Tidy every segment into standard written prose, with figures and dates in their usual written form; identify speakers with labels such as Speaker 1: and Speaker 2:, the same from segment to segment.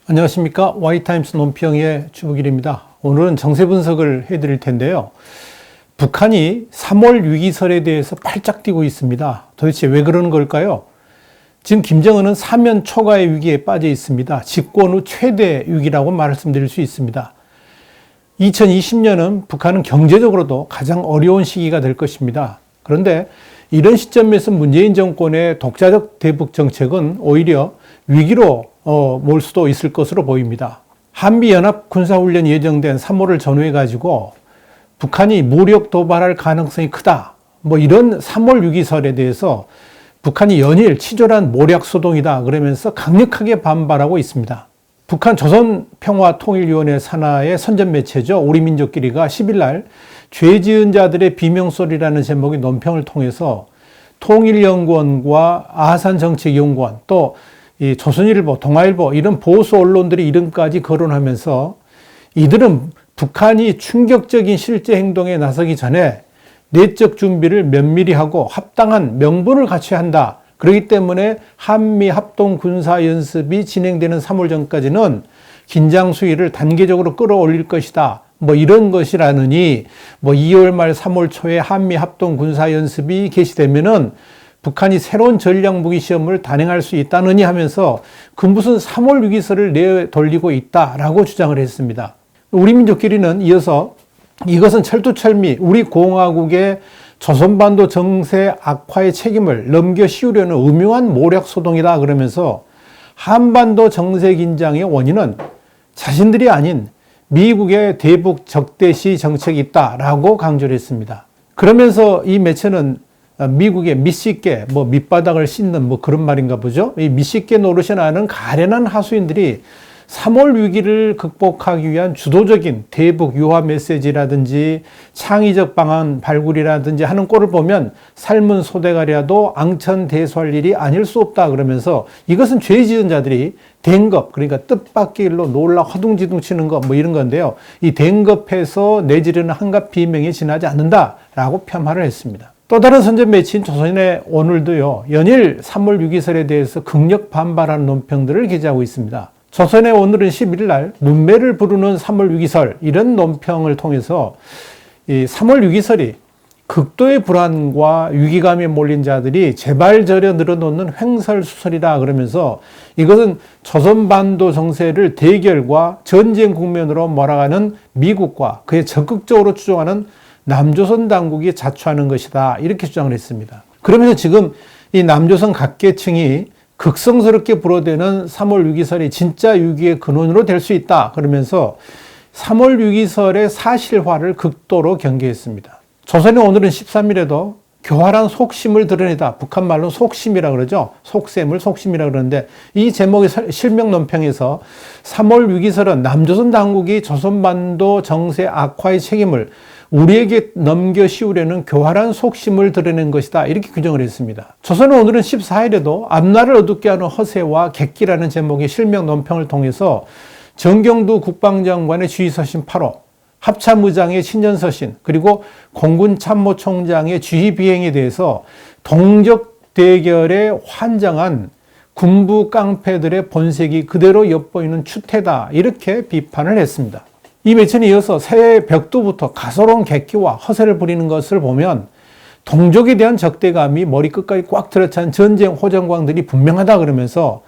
Speaker 1: 안녕하십니까. Y타임스 논평의 주북일입니다. 오늘은 정세 분석을 해드릴 텐데요. 북한이 3월 위기설에 대해서 팔짝 뛰고 있습니다. 도대체 왜 그러는 걸까요? 지금 김정은은 사면 초과의 위기에 빠져 있습니다. 집권 후 최대 위기라고 말씀드릴 수 있습니다. 2020년은 북한은 경제적으로도 가장 어려운 시기가 될 것입니다. 그런데 이런 시점에서 문재인 정권의 독자적 대북 정책은 오히려 위기로 몰 수도 있을 것으로 보입니다. 한미연합 군사훈련이 예정된 3월을 전후해 가지고 북한이 무력 도발할 가능성이 크다. 이런 3월 위기설에 대해서 북한이 연일 치졸한 모략 소동이다 그러면서 강력하게 반발하고 있습니다. 북한 조선평화통일위원회 산하의 선전 매체죠. 우리민족끼리가 10일 날 죄 지은 자들의 비명소리라는 제목의 논평을 통해서 통일연구원과 아산정책연구원 또 이 조선일보, 동아일보 이런 보수 언론들의 이름까지 거론하면서 이들은 북한이 충격적인 실제 행동에 나서기 전에 내적 준비를 면밀히 하고 합당한 명분을 갖춰야 한다. 그렇기 때문에 한미 합동 군사 연습이 진행되는 3월 전까지는 긴장 수위를 단계적으로 끌어올릴 것이다. 이런 것이라느니 2월 말 3월 초에 한미 합동 군사 연습이 개시되면은 북한이 새로운 전략 무기 시험을 단행할 수 있다느니 하면서 그 무슨 3월 위기설을 내돌리고 있다라고 주장을 했습니다. 우리민족끼리는 이어서 이것은 철두철미 우리 공화국의 조선반도 정세 악화의 책임을 넘겨 씌우려는 음흉한 모략 소동이다 그러면서 한반도 정세 긴장의 원인은 자신들이 아닌 미국의 대북 적대시 정책이 있다라고 강조를 했습니다. 그러면서 이 매체는 미국의 밑쉽게 밑바닥을 씻는 그런 말인가 보죠. 이 밑쉽게 노릇이 나는 가련한 하수인들이 3월 위기를 극복하기 위한 주도적인 대북 유화 메시지라든지 창의적 방안 발굴이라든지 하는 꼴을 보면 삶은 소대가리라도 앙천대소할 일이 아닐 수 없다 그러면서 이것은 죄 지은 자들이 된겁 그러니까 뜻밖의 일로 놀라 허둥지둥 치는 것 이런 건데요. 이 된겁해서 내지르는 한갑 비명에 지나지 않는다라고 폄하를 했습니다. 또 다른 선전 매체인 조선의 오늘도요. 연일 3월 위기설에 대해서 극력 반발하는 논평들을 기재하고 있습니다. 조선의 오늘은 11일 날 문매를 부르는 3월 위기설 이런 논평을 통해서 이 3월 위기설이 극도의 불안과 위기감에 몰린 자들이 제발저려 늘어놓는 횡설수설이다 그러면서 이것은 조선반도 정세를 대결과 전쟁 국면으로 몰아가는 미국과 그에 적극적으로 추종하는 남조선 당국이 자초하는 것이다 이렇게 주장을 했습니다. 그러면서 지금 이 남조선 각계층이 극성스럽게 불어대는 3월 위기설이 진짜 위기의 근원으로 될 수 있다 그러면서 3월 위기설의 사실화를 극도로 경계했습니다. 조선의 오늘은 13일에도 교활한 속심을 드러내다. 북한 말로 속심이라 그러죠. 속셈을 속심이라 그러는데 이 제목의 실명 논평에서 3월 위기설은 남조선 당국이 조선반도 정세 악화의 책임을 우리에게 넘겨 씌우려는 교활한 속심을 드러낸 것이다. 이렇게 규정을 했습니다. 조선은 오늘은 14일에도 앞날을 어둡게 하는 허세와 객기라는 제목의 실명 논평을 통해서 정경두 국방장관의 주의서신 8호, 합참의장의 친전서신, 그리고 공군참모총장의 주의비행에 대해서 동적 대결에 환장한 군부 깡패들의 본색이 그대로 엿보이는 추태다. 이렇게 비판을 했습니다. 이 매체는 이어서 새해 벽두부터 가소로운 객기와 허세를 부리는 것을 보면 동족에 대한 적대감이 머리끝까지 꽉 들어찬 전쟁 호전광들이 분명하다 그러면서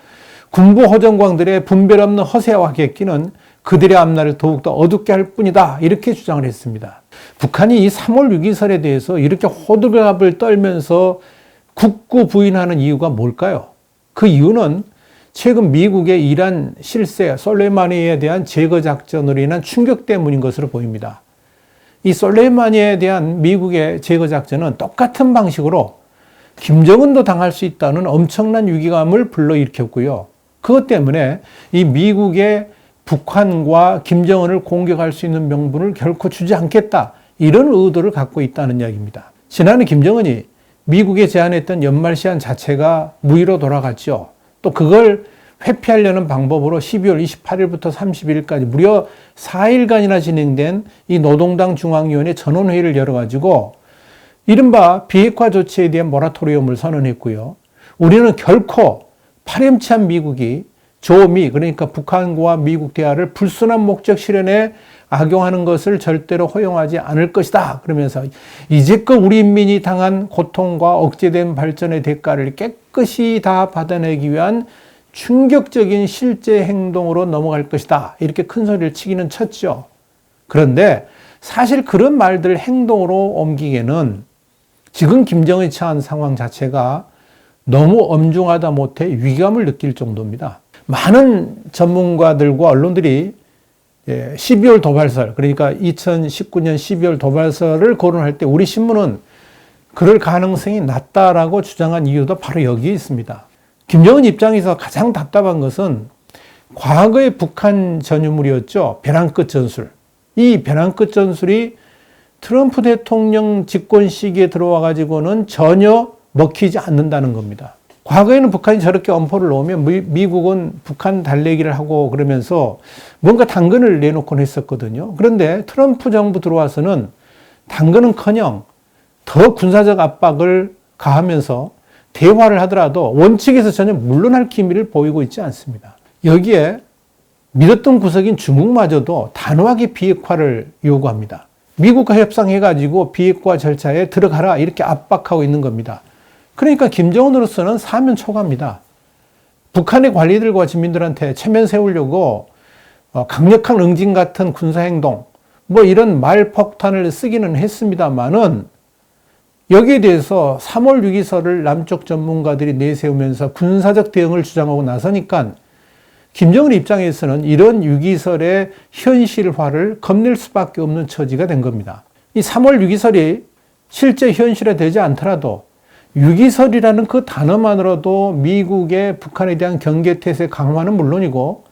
Speaker 1: 군부 호전광들의 분별 없는 허세와 객기는 그들의 앞날을 더욱더 어둡게 할 뿐이다 이렇게 주장을 했습니다. 북한이 이 3월 위기설에 대해서 이렇게 호들갑을 떨면서 굳고 부인하는 이유가 뭘까요? 그 이유는 최근 미국의 이란 실세 솔레이마니에 대한 제거 작전으로 인한 충격 때문인 것으로 보입니다. 이 솔레이마니에 대한 미국의 제거 작전은 똑같은 방식으로 김정은도 당할 수 있다는 엄청난 위기감을 불러일으켰고요. 그것 때문에 이 미국의 북한과 김정은을 공격할 수 있는 명분을 결코 주지 않겠다. 이런 의도를 갖고 있다는 이야기입니다. 지난해 김정은이 미국에 제안했던 연말 시한 자체가 무의로 돌아갔죠. 또 그걸 회피하려는 방법으로 12월 28일부터 31일까지 무려 4일간이나 진행된 이 노동당 중앙위원회 전원회의를 열어가지고 이른바 비핵화 조치에 대한 모라토리움을 선언했고요. 우리는 결코 파렴치한 미국이 조미, 그러니까 북한과 미국 대화를 불순한 목적 실현에 악용하는 것을 절대로 허용하지 않을 것이다. 그러면서 이제껏 우리 인민이 당한 고통과 억제된 발전의 대가를 깨끗이 다 받아내기 위한 충격적인 실제 행동으로 넘어갈 것이다. 이렇게 큰 소리를 치기는 쳤죠. 그런데 사실 그런 말들을 행동으로 옮기기에는 지금 김정은이 처한 상황 자체가 너무 엄중하다 못해 위기감을 느낄 정도입니다. 많은 전문가들과 언론들이 12월 도발설, 그러니까 2019년 12월 도발설을 거론할 때 우리 신문은 그럴 가능성이 낮다라고 주장한 이유도 바로 여기에 있습니다. 김정은 입장에서 가장 답답한 것은 과거의 북한 전유물이었죠. 벼랑 끝 전술. 이 벼랑 끝 전술이 트럼프 대통령 집권 시기에 들어와 가지고는 전혀 먹히지 않는다는 겁니다. 과거에는 북한이 저렇게 엄포를 놓으면 미국은 북한 달래기를 하고 그러면서 뭔가 당근을 내놓곤 했었거든요. 그런데 트럼프 정부 들어와서는 당근은커녕 더 군사적 압박을 가하면서 대화를 하더라도 원칙에서 전혀 물러날 기미를 보이고 있지 않습니다. 여기에 믿었던 구석인 중국마저도 단호하게 비핵화를 요구합니다. 미국과 협상해가지고 비핵화 절차에 들어가라 이렇게 압박하고 있는 겁니다. 그러니까 김정은으로서는 사면 초과입니다. 북한의 관리들과 주민들한테 체면 세우려고 강력한 응징 같은 군사행동, 뭐 이런 말폭탄을 쓰기는 했습니다만은 여기에 대해서 3월 6기설을 남쪽 전문가들이 내세우면서 군사적 대응을 주장하고 나서니까 김정은 입장에서는 이런 6기설의 현실화를 겁낼 수밖에 없는 처지가 된 겁니다. 이 3월 6기설이 실제 현실화되지 않더라도 6기설이라는 그 단어만으로도 미국의 북한에 대한 경계태세 강화는 물론이고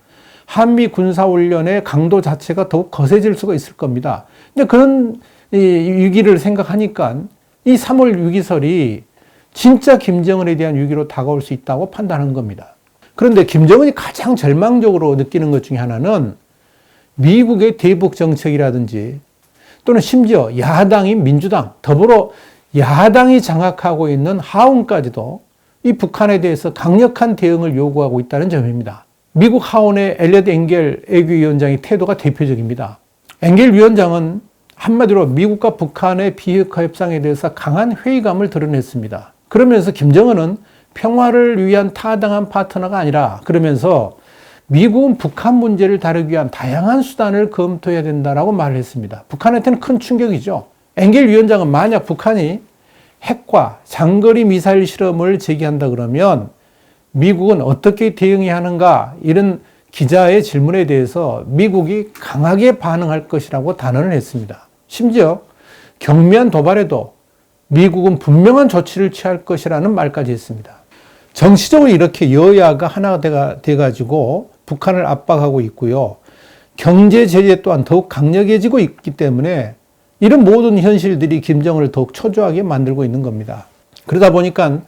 Speaker 1: 한미 군사훈련의 강도 자체가 더욱 거세질 수가 있을 겁니다. 근데 그런 위기를 생각하니까 이 3월 6기설이 진짜 김정은에 대한 위기로 다가올 수 있다고 판단한 겁니다. 그런데 김정은이 가장 절망적으로 느끼는 것 중에 하나는 미국의 대북 정책이라든지 또는 심지어 야당인 민주당, 더불어 야당이 장악하고 있는 하원까지도 이 북한에 대해서 강력한 대응을 요구하고 있다는 점입니다. 미국 하원의 엘리엇 엥겔 외교위원장의 태도가 대표적입니다. 엥겔 위원장은 한마디로 미국과 북한의 비핵화 협상에 대해서 강한 회의감을 드러냈습니다. 그러면서 김정은은 평화를 위한 타당한 파트너가 아니라 그러면서 미국은 북한 문제를 다루기 위한 다양한 수단을 검토해야 된다라고 말을 했습니다. 북한한테는 큰 충격이죠. 엥겔 위원장은 만약 북한이 핵과 장거리 미사일 실험을 제기한다 그러면 미국은 어떻게 대응해야 하는가 이런 기자의 질문에 대해서 미국이 강하게 반응할 것이라고 단언을 했습니다. 심지어 경미한 도발에도 미국은 분명한 조치를 취할 것이라는 말까지 했습니다. 정치적으로 이렇게 여야가 하나가 돼가지고 북한을 압박하고 있고요. 경제 제재 또한 더욱 강력해지고 있기 때문에 이런 모든 현실들이 김정은을 더욱 초조하게 만들고 있는 겁니다. 그러다 보니까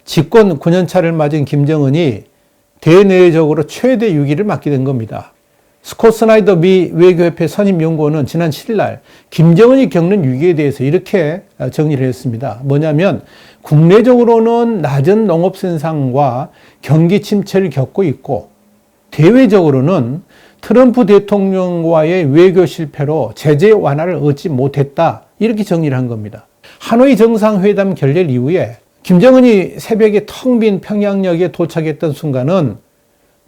Speaker 1: 집권 9년차를 맞은 김정은이 대내적으로 최대 위기를 맞게 된 겁니다. 스콧 스나이더 미 외교협회 선임연구원은 지난 7일 날 김정은이 겪는 위기에 대해서 이렇게 정리를 했습니다. 뭐냐면 국내적으로는 낮은 농업 생산과 경기 침체를 겪고 있고 대외적으로는 트럼프 대통령과의 외교 실패로 제재 완화를 얻지 못했다. 이렇게 정리를 한 겁니다. 하노이 정상회담 결렬 이후에 김정은이 새벽에 텅 빈 평양역에 도착했던 순간은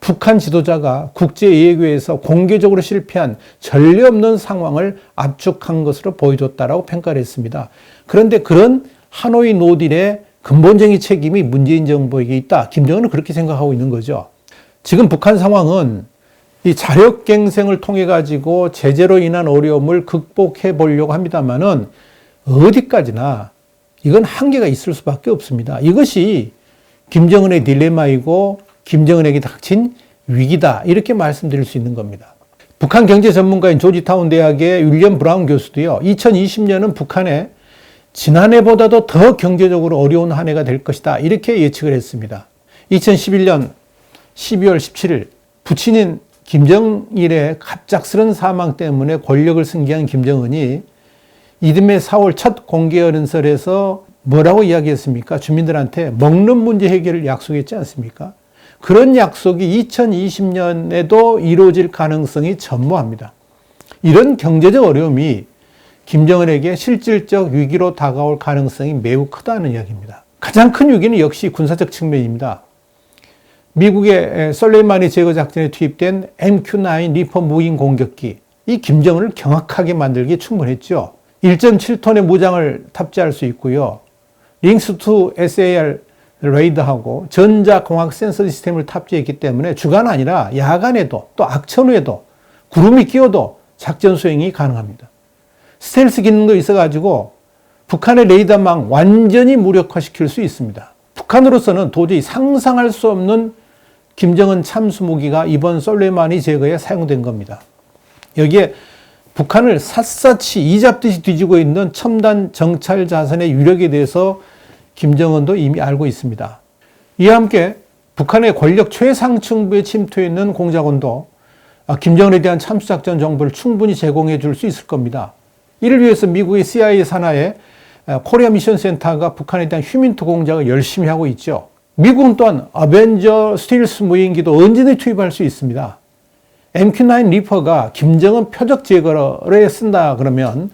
Speaker 1: 북한 지도자가 국제외교에서 공개적으로 실패한 전례 없는 상황을 압축한 것으로 보여줬다라고 평가를 했습니다. 그런데 그런 하노이 노딜의 근본적인 책임이 문재인 정부에게 있다. 김정은은 그렇게 생각하고 있는 거죠. 지금 북한 상황은 이 자력갱생을 통해 가지고 제재로 인한 어려움을 극복해 보려고 합니다만은 어디까지나 이건 한계가 있을 수밖에 없습니다. 이것이 김정은의 딜레마이고 김정은에게 닥친 위기다. 이렇게 말씀드릴 수 있는 겁니다. 북한 경제 전문가인 조지타운 대학의 윌리엄 브라운 교수도요. 2020년은 북한에 지난해보다도 더 경제적으로 어려운 한 해가 될 것이다. 이렇게 예측을 했습니다. 2011년 12월 17일 부친인 김정일의 갑작스런 사망 때문에 권력을 승계한 김정은이 이듬해 4월 첫 공개연설에서 뭐라고 이야기했습니까? 주민들한테 먹는 문제 해결을 약속했지 않습니까? 그런 약속이 2020년에도 이루어질 가능성이 전무합니다. 이런 경제적 어려움이 김정은에게 실질적 위기로 다가올 가능성이 매우 크다는 이야기입니다. 가장 큰 위기는 역시 군사적 측면입니다. 미국의 솔레이마니 제거 작전에 투입된 MQ-9 리퍼 무인 공격기, 이 김정은을 경악하게 만들기에 충분했죠. 1.7톤의 무장을 탑재할 수 있고요. 링스2 SAR 레이더하고 전자공학 센서 시스템을 탑재했기 때문에 주간 아니라 야간에도 또 악천 후에도 구름이 끼어도 작전 수행이 가능합니다. 스텔스 기능도 있어가지고 북한의 레이더망 완전히 무력화시킬 수 있습니다. 북한으로서는 도저히 상상할 수 없는 김정은 참수 무기가 이번 솔레이마니 제거에 사용된 겁니다. 여기에 북한을 샅샅이 이잡듯이 뒤지고 있는 첨단 정찰 자산의 유력에 대해서 김정은도 이미 알고 있습니다. 이와 함께 북한의 권력 최상층부에 침투해 있는 공작원도 김정은에 대한 참수작전 정보를 충분히 제공해 줄 수 있을 겁니다. 이를 위해서 미국의 CIA 산하의 코리아 미션 센터가 북한에 대한 휴민트 공작을 열심히 하고 있죠. 미국은 또한 어벤저 스틸스 무인기도 언제든지 투입할 수 있습니다. MQ-9 리퍼가 김정은 표적 제거에 쓴다 그러면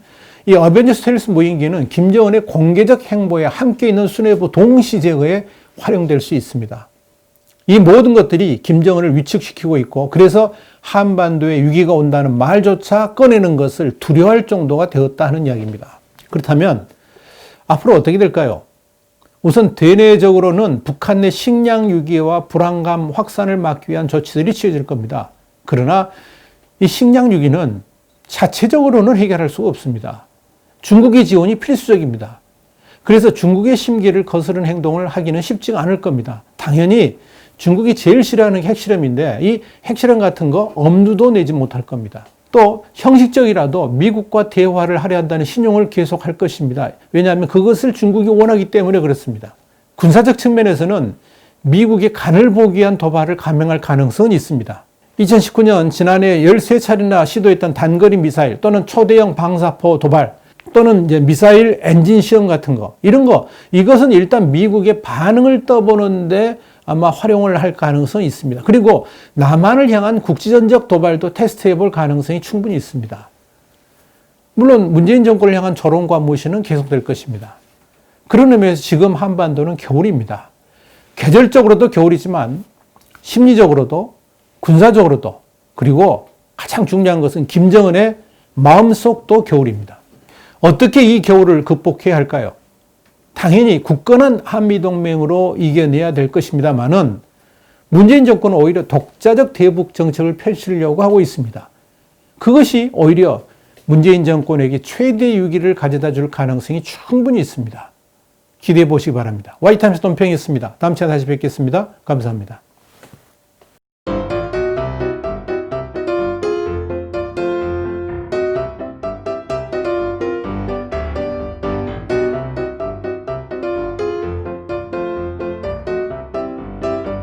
Speaker 1: 이 어벤져 스텔스 무인기는 김정은의 공개적 행보에 함께 있는 수뇌부 동시 제거에 활용될 수 있습니다. 이 모든 것들이 김정은을 위축시키고 있고 그래서 한반도에 위기가 온다는 말조차 꺼내는 것을 두려워할 정도가 되었다는 이야기입니다. 그렇다면 앞으로 어떻게 될까요? 우선 대내적으로는 북한 내 식량 위기와 불안감 확산을 막기 위한 조치들이 취해질 겁니다. 그러나 이 식량 위기는 자체적으로는 해결할 수가 없습니다. 중국의 지원이 필수적입니다. 그래서 중국의 심기를 거스르는 행동을 하기는 쉽지가 않을 겁니다. 당연히 중국이 제일 싫어하는 게 핵실험인데 이 핵실험 같은 거 엄두도 내지 못할 겁니다. 또 형식적이라도 미국과 대화를 하려 한다는 신용을 계속할 것입니다. 왜냐하면 그것을 중국이 원하기 때문에 그렇습니다. 군사적 측면에서는 미국의 간을 보기 위한 도발을 감행할 가능성은 있습니다. 2019년 지난해 13차례나 시도했던 단거리 미사일 또는 초대형 방사포 도발 또는 이제 미사일 엔진 시험 같은 거 이것은 일단 미국의 반응을 떠보는데 아마 활용을 할 가능성이 있습니다. 그리고 남한을 향한 국지전적 도발도 테스트해 볼 가능성이 충분히 있습니다. 물론 문재인 정권을 향한 조롱과 무시는 계속될 것입니다. 그런 의미에서 지금 한반도는 겨울입니다. 계절적으로도 겨울이지만 심리적으로도 군사적으로도 그리고 가장 중요한 것은 김정은의 마음속도 겨울입니다. 어떻게 이 겨울을 극복해야 할까요? 당연히 굳건한 한미동맹으로 이겨내야 될 것입니다만은 문재인 정권은 오히려 독자적 대북 정책을 펼치려고 하고 있습니다. 그것이 오히려 문재인 정권에게 최대 위기를 가져다 줄 가능성이 충분히 있습니다. 기대해 보시기 바랍니다. 와이타임스 논평이었습니다. 다음 시간에 다시 뵙겠습니다. 감사합니다.